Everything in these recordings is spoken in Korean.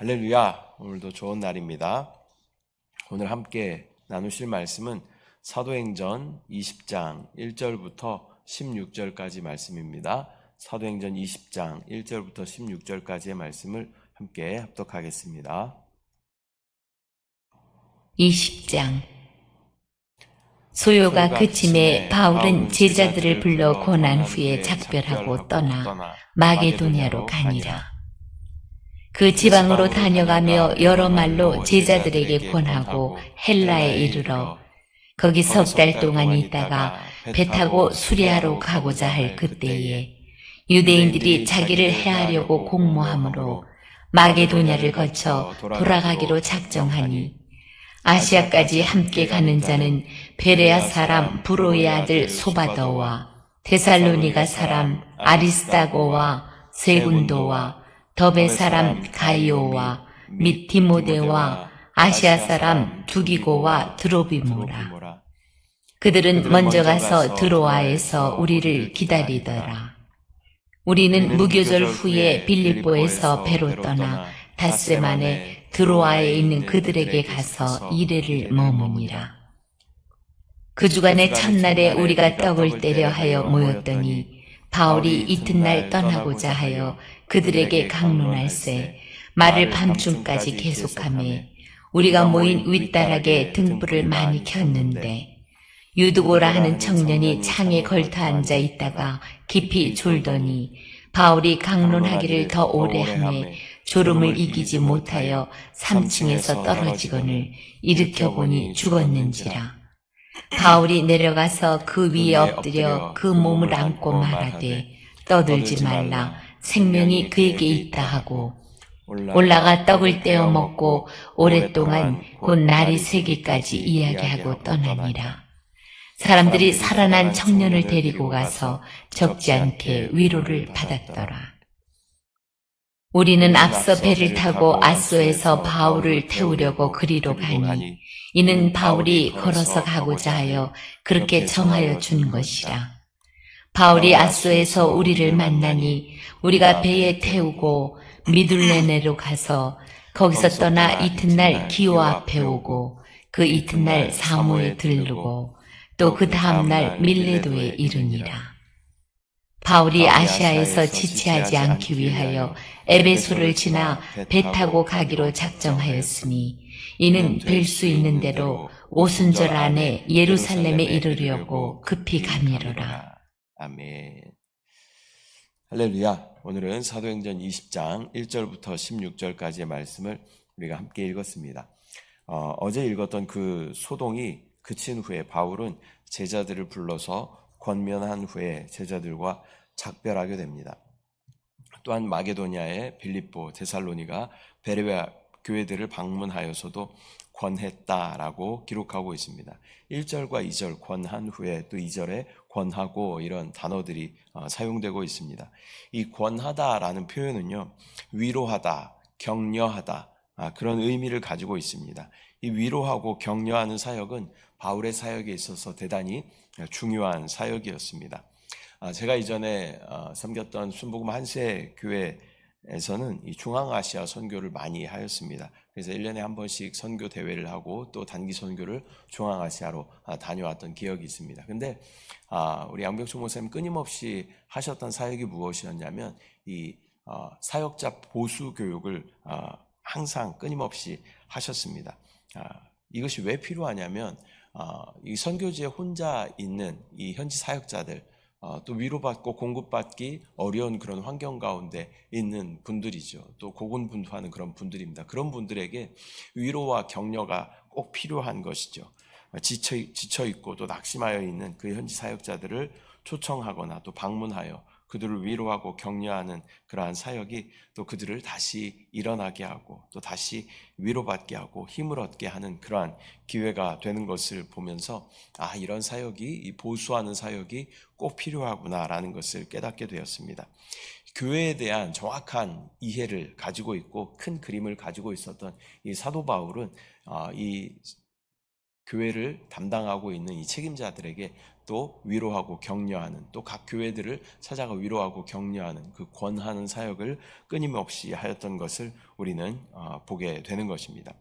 할렐루야. 오늘도 좋은 날입니다. 오늘 함께 나누실 말씀은 사도행전 20장 1절부터 16절까지 말씀입니다. 사도행전 20장 1절부터 16절까지의 말씀을 함께 합독하겠습니다. 20장. 소요가 그침에 바울은 제자들을 불러 고난 후에 작별하고 떠나 마게도냐로 가니라. 그 지방으로 다녀가며 여러 말로 제자들에게 권하고 헬라에 이르러 거기 석 달 동안 있다가 배 타고 수리아로 가고자 할 그때에 유대인들이 자기를 해하려고 공모하므로 마게도냐를 거쳐 돌아가기로 작정하니 아시아까지 함께 가는 자는 베레아 사람 브로의 아들 소바더와 데살로니가 사람 아리스다고와 세군도와 더베 사람 가이오와 및 디모데와 아시아 사람 두기고와 드로비모라. 그들은 먼저 가서 드로아에서 우리를 기다리더라. 우리는 무교절 후에 빌립보에서 배로 떠나 닷새 만에 드로아에 있는 그들에게 가서 이레를 머무니라. 그 주간의 첫날에 우리가 떡을 떼려 하여 모였더니 바울이 이튿날 떠나고자 하여 그들에게 강론할세 말을 밤중까지 계속하며 우리가 모인 윗다락에 등불을 많이 켰는데 유두고라 하는 청년이 창에 걸터 앉아 있다가 깊이 졸더니 바울이 강론하기를 더 오래 하며 졸음을 이기지 못하여 3층에서 떨어지거늘 일으켜보니 죽었는지라. 바울이 내려가서 그 위에 엎드려 그 몸을 안고 말하되 떠들지 말라 생명이 그에게 있다 하고 올라가 떡을 떼어 먹고 오랫동안 곧 날이 새기까지 이야기하고 떠나니라. 사람들이 살아난 청년을 데리고 가서 적지 않게 위로를 받았더라. 우리는 앞서 배를 타고 아소에서 바울을 태우려고 그리로 가니 이는 바울이 걸어서 가고자 하여 그렇게 정하여 준 것이라. 바울이 아소에서 우리를 만나니 우리가 배에 태우고 미둘레네로 가서 거기서 떠나 이튿날 기오 앞에 오고 그 이튿날 사모에 들르고 또 그 다음날 밀레도에 이르니라. 바울이 아시아에서 지체하지 않기 위하여 에베소를 지나 배 타고 가기로 작정하였으니 이는 뵐 수 있는 대로 오순절 안에 예루살렘에 이르려고 급히 가미로라. 아멘. 할렐루야. 오늘은 사도행전 20장 1절부터 16절까지의 말씀을 우리가 함께 읽었습니다. 어제 읽었던 그 소동이 그친 후에 바울은 제자들을 불러서 권면한 후에 제자들과 작별하게 됩니다. 또한 마게도냐의 빌립보, 데살로니가 베레아 교회들을 방문하여서도 권했다라고 기록하고 있습니다. 1절과 2절 권한 후에 또 2절에 권하고 이런 단어들이 사용되고 있습니다. 이 권하다라는 표현은요, 위로하다, 격려하다 그런 의미를 가지고 있습니다. 이 위로하고 격려하는 사역은 바울의 사역에 있어서 대단히 중요한 사역이었습니다. 제가 이전에 섬겼던 순복음 한세 교회에서는 이 중앙아시아 선교를 많이 하였습니다. 그래서 1년에 한 번씩 선교 대회를 하고 또 단기 선교를 중앙아시아로 다녀왔던 기억이 있습니다. 근데 우리 양병초 목사님 끊임없이 하셨던 사역이 무엇이었냐면 이 사역자 보수 교육을 항상 끊임없이 하셨습니다. 이것이 왜 필요하냐면 이 선교지에 혼자 있는 이 현지 사역자들 또 위로받고 공급받기 어려운 그런 환경 가운데 있는 분들이죠. 또 고군분투하는 그런 분들입니다. 그런 분들에게 위로와 격려가 꼭 필요한 것이죠. 지쳐있고 또 낙심하여 있는 그 현지 사역자들을 초청하거나 또 방문하여 그들을 위로하고 격려하는 그러한 사역이 또 그들을 다시 일어나게 하고 또 다시 위로받게 하고 힘을 얻게 하는 그러한 기회가 되는 것을 보면서 이런 사역이, 이 보수하는 사역이 꼭 필요하구나라는 것을 깨닫게 되었습니다. 교회에 대한 정확한 이해를 가지고 있고 큰 그림을 가지고 있었던 이 사도 바울은 이 교회를 담당하고 있는 이 책임자들에게 또 위로하고 격려하는, 또 각 교회들을 찾아가 위로하고 격려하는 그 권하는 사역을 끊임없이 하였던 것을 우리는 보게 되는 것입니다.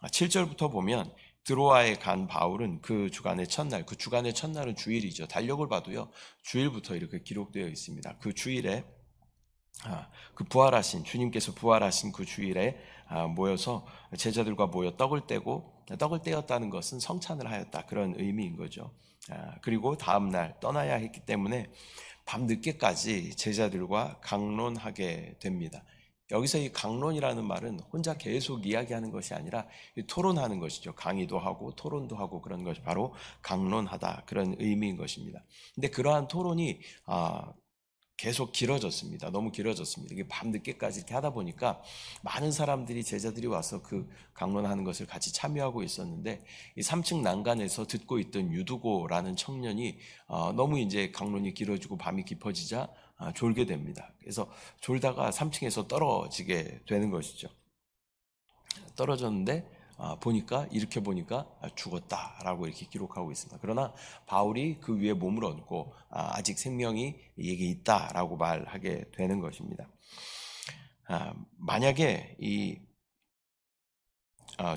7절부터 보면 드로아에 간 바울은 그 주간의 첫날은 주일이죠. 달력을 봐도요, 주일부터 이렇게 기록되어 있습니다. 그 주일에 주님께서 부활하신 그 주일에 모여서 제자들과 모여 떡을 떼었다는 것은 성찬을 하였다, 그런 의미인 거죠. 그리고 다음 날 떠나야 했기 때문에 밤 늦게까지 제자들과 강론하게 됩니다. 여기서 이 강론이라는 말은 혼자 계속 이야기하는 것이 아니라 토론하는 것이죠. 강의도 하고 토론도 하고 그런 것이 바로 강론하다, 그런 의미인 것입니다. 근데 그러한 토론이 계속 길어졌습니다. 너무 길어졌습니다. 이게 밤 늦게까지 이렇게 하다 보니까 많은 제자들이 와서 그 강론하는 것을 같이 참여하고 있었는데, 이 3층 난간에서 듣고 있던 유두고라는 청년이 너무 이제 강론이 길어지고 밤이 깊어지자 졸게 됩니다. 그래서 졸다가 3층에서 떨어지게 되는 것이죠. 떨어졌는데 일으켜 보니까 죽었다라고 이렇게 기록하고 있습니다. 그러나 바울이 그 위에 몸을 얹고 아직 생명이 얘게 있다라고 말하게 되는 것입니다. 만약에 이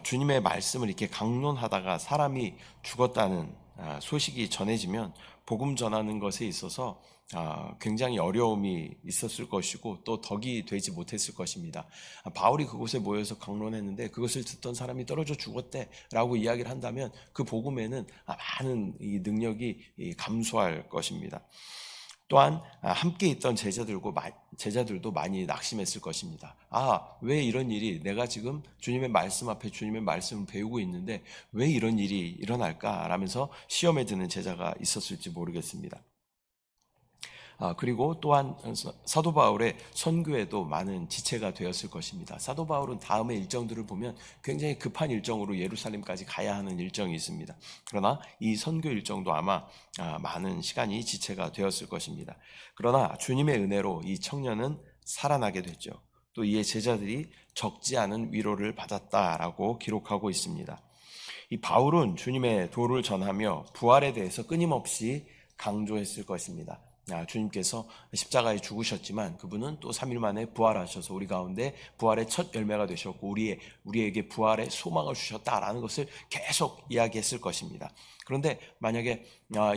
주님의 말씀을 이렇게 강론하다가 사람이 죽었다는 소식이 전해지면 복음 전하는 것에 있어서 굉장히 어려움이 있었을 것이고 또 덕이 되지 못했을 것입니다. 바울이 그곳에 모여서 강론했는데 그것을 듣던 사람이 떨어져 죽었대라고 이야기를 한다면 그 복음에는 많은 이 능력이 감소할 것입니다. 또한 함께 있던 제자들도 많이 낙심했을 것입니다. 왜 이런 일이, 내가 지금 주님의 말씀 앞에 주님의 말씀을 배우고 있는데 왜 이런 일이 일어날까 라면서 시험에 드는 제자가 있었을지 모르겠습니다. 그리고 또한 사도 바울의 선교에도 많은 지체가 되었을 것입니다. 사도 바울은 다음의 일정들을 보면 굉장히 급한 일정으로 예루살렘까지 가야 하는 일정이 있습니다. 그러나 이 선교 일정도 아마 많은 시간이 지체가 되었을 것입니다. 그러나 주님의 은혜로 이 청년은 살아나게 됐죠. 또 이에 제자들이 적지 않은 위로를 받았다라고 기록하고 있습니다. 이 바울은 주님의 도를 전하며 부활에 대해서 끊임없이 강조했을 것입니다. 주님께서 십자가에 죽으셨지만 그분은 또 3일 만에 부활하셔서 우리 가운데 부활의 첫 열매가 되셨고 우리에게 부활의 소망을 주셨다라는 것을 계속 이야기했을 것입니다. 그런데 만약에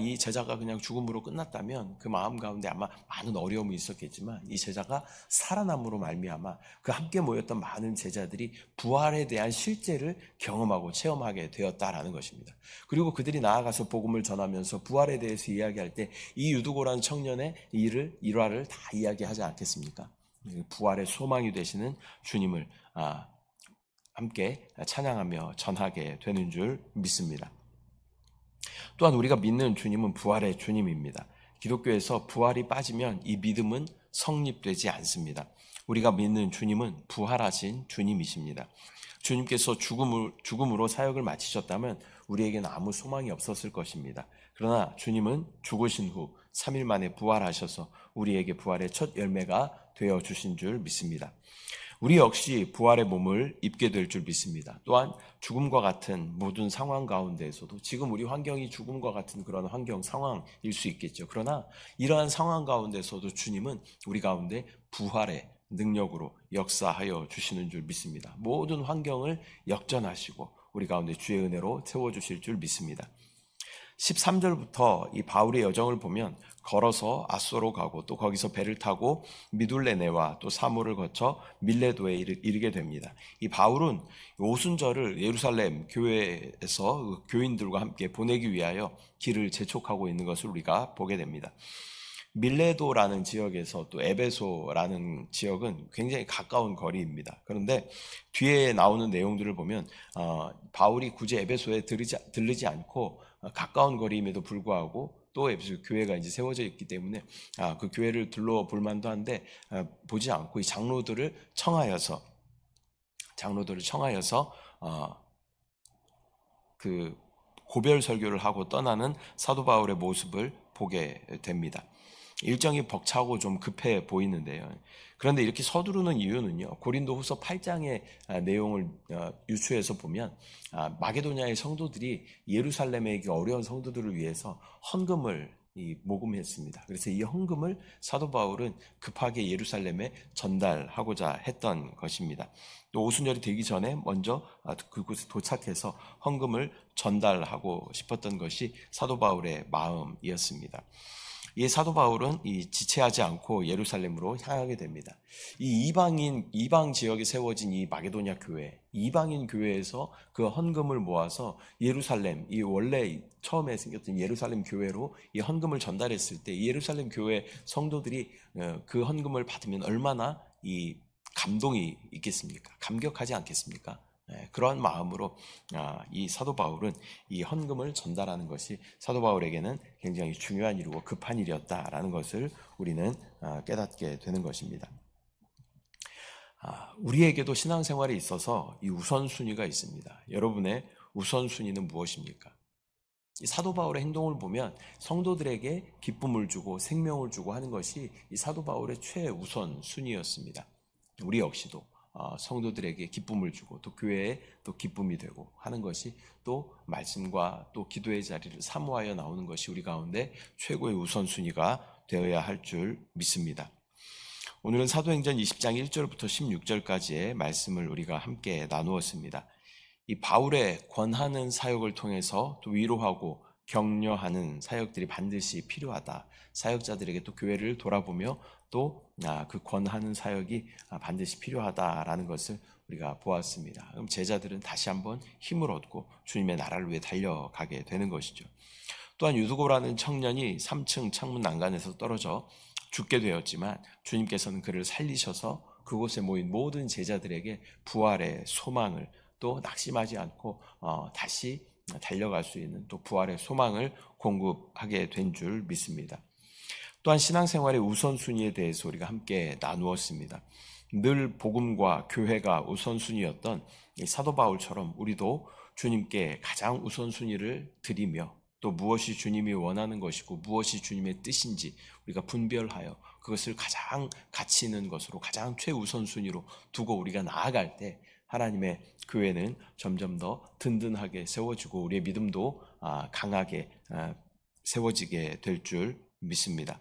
이 제자가 그냥 죽음으로 끝났다면 그 마음 가운데 아마 많은 어려움이 있었겠지만 이 제자가 살아남으로 말미암아 그 함께 모였던 많은 제자들이 부활에 대한 실제를 경험하고 체험하게 되었다라는 것입니다. 그리고 그들이 나아가서 복음을 전하면서 부활에 대해서 이야기할 때 이 유두고라는 청년의 일화를 다 이야기하지 않겠습니까? 부활의 소망이 되시는 주님을 함께 찬양하며 전하게 되는 줄 믿습니다. 또한 우리가 믿는 주님은 부활의 주님입니다. 기독교에서 부활이 빠지면 이 믿음은 성립되지 않습니다. 우리가 믿는 주님은 부활하신 주님이십니다. 주님께서 죽음으로 사역을 마치셨다면 우리에게는 아무 소망이 없었을 것입니다. 그러나 주님은 죽으신 후 3일 만에 부활하셔서 우리에게 부활의 첫 열매가 되어 주신 줄 믿습니다. 우리 역시 부활의 몸을 입게 될 줄 믿습니다. 또한 죽음과 같은 모든 상황 가운데에서도 지금 우리 환경이 죽음과 같은 그런 상황일 수 있겠죠. 그러나 이러한 상황 가운데서도 주님은 우리 가운데 부활의 능력으로 역사하여 주시는 줄 믿습니다. 모든 환경을 역전하시고 우리 가운데 주의 은혜로 채워주실 줄 믿습니다. 13절부터 이 바울의 여정을 보면 걸어서 아소로 가고 또 거기서 배를 타고 미둘레네와 또 사무를 거쳐 밀레도에 이르게 됩니다. 이 바울은 오순절을 예루살렘 교회에서 교인들과 함께 보내기 위하여 길을 재촉하고 있는 것을 우리가 보게 됩니다. 밀레도라는 지역에서 또 에베소라는 지역은 굉장히 가까운 거리입니다. 그런데 뒤에 나오는 내용들을 보면 바울이 굳이 에베소에 들르지 않고 가까운 거리임에도 불구하고 또 에베소 교회가 이제 세워져 있기 때문에 그 교회를 둘러볼 만도 한데 보지 않고 이 장로들을 청하여서 그 고별 설교를 하고 떠나는 사도 바울의 모습을 보게 됩니다. 일정이 벅차고 좀 급해 보이는데요. 그런데 이렇게 서두르는 이유는요, 고린도후서 8장의 내용을 유추해서 보면 마게도냐의 성도들이 예루살렘에 어려운 성도들을 위해서 헌금을 모금했습니다. 그래서 이 헌금을 사도 바울은 급하게 예루살렘에 전달하고자 했던 것입니다. 또 오순절이 되기 전에 먼저 그곳에 도착해서 헌금을 전달하고 싶었던 것이 사도 바울의 마음이었습니다. 이 사도 바울은 지체하지 않고 예루살렘으로 향하게 됩니다. 이 이방 지역에 세워진 이 마게도냐 교회, 이방인 교회에서 그 헌금을 모아서 예루살렘, 이 원래 처음에 생겼던 예루살렘 교회로 이 헌금을 전달했을 때 예루살렘 교회 성도들이 그 헌금을 받으면 얼마나 이 감동이 있겠습니까? 감격하지 않겠습니까? 그러한 마음으로 이 사도 바울은 이 헌금을 전달하는 것이 사도 바울에게는 굉장히 중요한 일이고 급한 일이었다라는 것을 우리는 깨닫게 되는 것입니다. 우리에게도 신앙생활에 있어서 이 우선순위가 있습니다. 여러분의 우선순위는 무엇입니까? 이 사도 바울의 행동을 보면 성도들에게 기쁨을 주고 생명을 주고 하는 것이 이 사도 바울의 최우선 순위였습니다. 우리 역시도 성도들에게 기쁨을 주고 또 교회에 또 기쁨이 되고 하는 것이 또 말씀과 또 기도의 자리를 사모하여 나오는 것이 우리 가운데 최고의 우선순위가 되어야 할 줄 믿습니다. 오늘은 사도행전 20장 1절부터 16절까지의 말씀을 우리가 함께 나누었습니다. 이 바울의 권하는 사역을 통해서 또 위로하고 격려하는 사역들이 반드시 필요하다. 사역자들에게 또 교회를 돌아보며 또 그 권하는 사역이 반드시 필요하다라는 것을 우리가 보았습니다. 그럼 제자들은 다시 한번 힘을 얻고 주님의 나라를 위해 달려가게 되는 것이죠. 또한 유두고라는 청년이 3층 창문 난간에서 떨어져 죽게 되었지만 주님께서는 그를 살리셔서 그곳에 모인 모든 제자들에게 부활의 소망을 또 낙심하지 않고 다시 달려갈 수 있는 또 부활의 소망을 공급하게 된 줄 믿습니다. 또한 신앙생활의 우선순위에 대해서 우리가 함께 나누었습니다. 늘 복음과 교회가 우선순위였던 사도 바울처럼 우리도 주님께 가장 우선순위를 드리며 또 무엇이 주님이 원하는 것이고 무엇이 주님의 뜻인지 우리가 분별하여 그것을 가장 가치 있는 것으로 가장 최우선순위로 두고 우리가 나아갈 때 하나님의 교회는 점점 더 든든하게 세워지고 우리의 믿음도 강하게 세워지게 될 줄 믿습니다.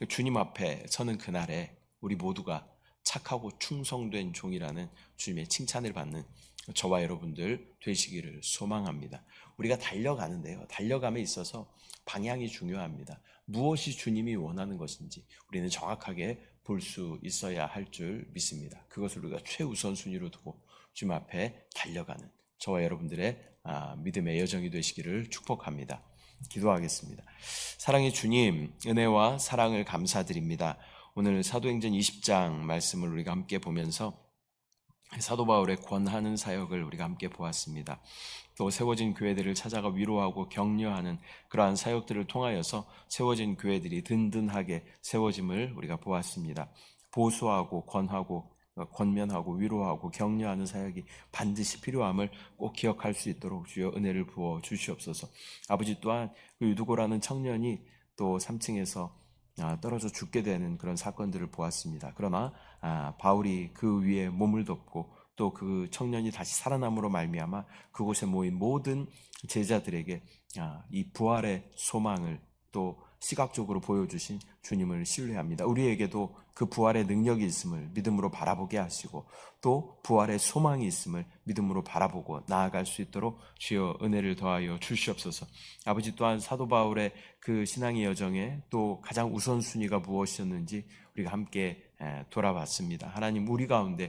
주님 앞에 서는 그날에 우리 모두가 착하고 충성된 종이라는 주님의 칭찬을 받는 저와 여러분들 되시기를 소망합니다. 우리가 달려가는데요. 달려감에 있어서 방향이 중요합니다. 무엇이 주님이 원하는 것인지 우리는 정확하게 볼 수 있어야 할 줄 믿습니다. 그것을 우리가 최우선순위로 두고 주님 앞에 달려가는 저와 여러분들의 믿음의 여정이 되시기를 축복합니다. 기도하겠습니다. 사랑의 주님, 은혜와 사랑을 감사드립니다. 오늘 사도행전 20장 말씀을 우리가 함께 보면서 사도 바울의 권하는 사역을 우리가 함께 보았습니다. 또 세워진 교회들을 찾아가 위로하고 격려하는 그러한 사역들을 통하여서 세워진 교회들이 든든하게 세워짐을 우리가 보았습니다. 보수하고 권면하고 위로하고 격려하는 사역이 반드시 필요함을 꼭 기억할 수 있도록 주여 은혜를 부어 주시옵소서. 아버지 또한 그 유두고라는 청년이 또 3층에서 떨어져 죽게 되는 그런 사건들을 보았습니다. 그러나 바울이 그 위에 몸을 덮고 또 그 청년이 다시 살아남으로 말미암아 그곳에 모인 모든 제자들에게 이 부활의 소망을 또 시각적으로 보여주신 주님을 신뢰합니다. 우리에게도 그 부활의 능력이 있음을 믿음으로 바라보게 하시고 또 부활의 소망이 있음을 믿음으로 바라보고 나아갈 수 있도록 주여 은혜를 더하여 주시옵소서. 아버지 또한 사도 바울의 그 신앙의 여정에 또 가장 우선순위가 무엇이었는지 우리가 함께 돌아봤습니다. 하나님 우리 가운데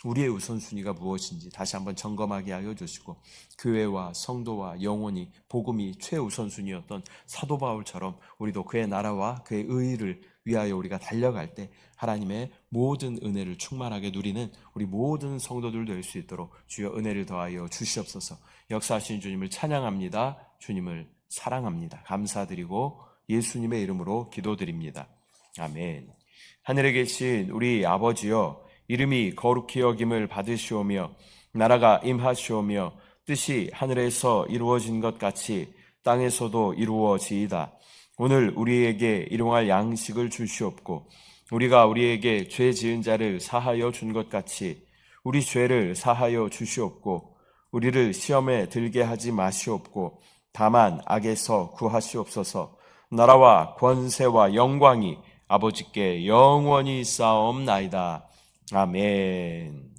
우리의 우선순위가 무엇인지 다시 한번 점검하게 하여 주시고 교회와 성도와 영혼이 복음이 최우선순위였던 사도 바울처럼 우리도 그의 나라와 그의 의의를 위하여 우리가 달려갈 때 하나님의 모든 은혜를 충만하게 누리는 우리 모든 성도들 될 수 있도록 주여 은혜를 더하여 주시옵소서. 역사하신 주님을 찬양합니다. 주님을 사랑합니다. 감사드리고 예수님의 이름으로 기도드립니다. 아멘. 하늘에 계신 우리 아버지여, 이름이 거룩히 여김을 받으시오며 나라가 임하시오며 뜻이 하늘에서 이루어진 것 같이 땅에서도 이루어지이다. 오늘 우리에게 일용할 양식을 주시옵고 우리가 우리에게 죄 지은 자를 사하여 준 것 같이 우리 죄를 사하여 주시옵고 우리를 시험에 들게 하지 마시옵고 다만 악에서 구하시옵소서. 나라와 권세와 영광이 아버지께 영원히 쌓옵나이다. 아멘.